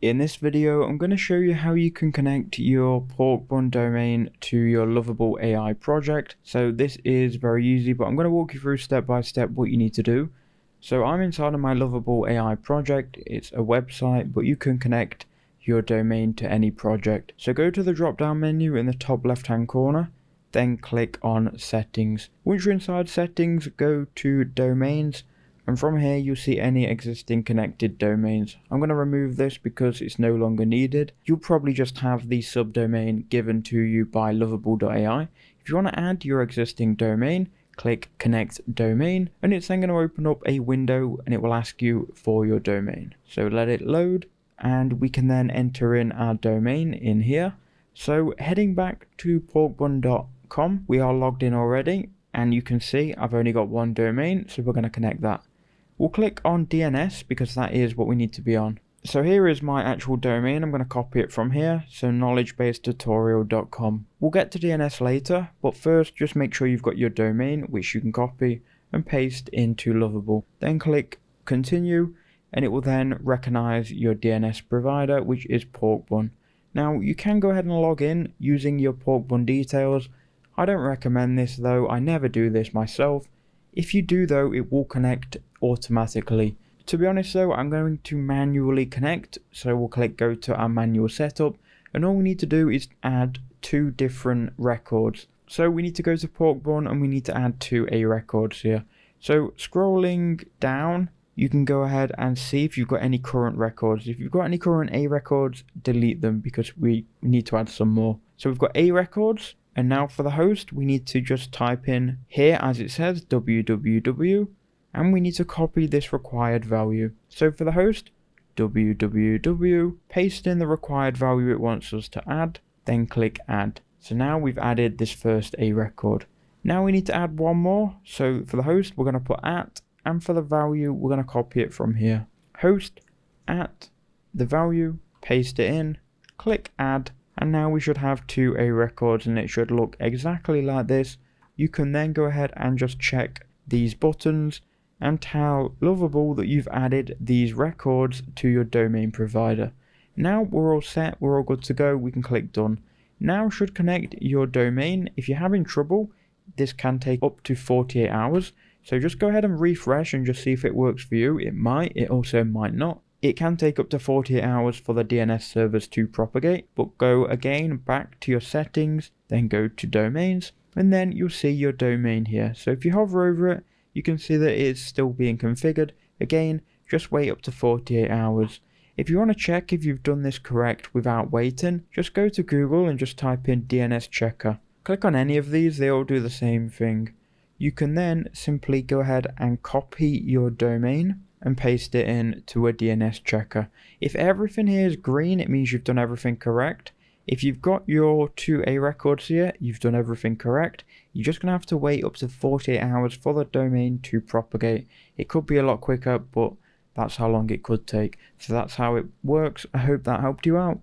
In this video, I'm going to show you how you can connect your Porkbun domain to your Lovable AI project. So this is very easy, but I'm going to walk you through step by step what you need to do. So I'm inside of my Lovable AI project. It's a website, but you can connect your domain to any project. So go to the drop down menu in the top left hand corner, then click on settings. Once you're inside settings, go to domains. And from here you'll see any existing connected domains. I'm going to remove this because it's no longer needed. You'll probably just have the subdomain given to you by lovable.ai. If you want to add your existing domain, click connect domain, and it's then going to open up a window and it will ask you for your domain. So let it load and we can then enter in our domain in here. So heading back to porkbun.com, we are logged in already and you can see I've only got one domain, so we're going to connect that. We'll click on DNS because that is what we need to be on. So here is my actual domain. I'm going to copy it from here. So knowledgebasetutorial.com. We'll get to DNS later, but first just make sure you've got your domain, which you can copy and paste into Lovable. Then click continue and it will then recognize your DNS provider, which is Porkbun. Now you can go ahead and log in using your Porkbun details. I don't recommend this though. I never do this myself. If you do though, it will connect automatically. To be honest though, I'm going to manually connect, so we'll click go to our manual setup, and all we need to do is add two different records. So we need to go to Porkbun and we need to add two A records here. So scrolling down, you can go ahead and see if you've got any current records. If you've got any current A records, delete them because we need to add some more. So we've got A records. And now for the host, we need to just type in here as it says www, and we need to copy this required value. So for the host, www, paste in the required value it wants us to add, then click add. So now we've added this first A record. Now we need to add one more. So for the host, we're going to put at, and for the value, we're going to copy it from here. Host, at, the value, paste it in, click add. And now we should have two A records and it should look exactly like this. You can then go ahead and just check these buttons and tell Lovable that you've added these records to your domain provider. Now we're all set, we're all good to go, we can click done. Now should connect your domain. If you're having trouble, this can take up to 48 hours. So just go ahead and refresh and just see if it works for you. It might, it also might not. It can take up to 48 hours for the DNS servers to propagate, but go again back to your settings, then go to domains, and then you'll see your domain here. So if you hover over it, you can see that it is still being configured. Again, just wait up to 48 hours. If you want to check if you've done this correct without waiting, just go to Google and just type in DNS checker. Click on any of these, they all do the same thing. You can then simply go ahead and copy your domain and paste it in to a DNS checker. If everything here is green, it means you've done everything correct. If you've got your two A records here, you've done everything correct. You're just going to have to wait up to 48 hours for the domain to propagate. It could be a lot quicker, but that's how long it could take. So that's how it works. I hope that helped you out.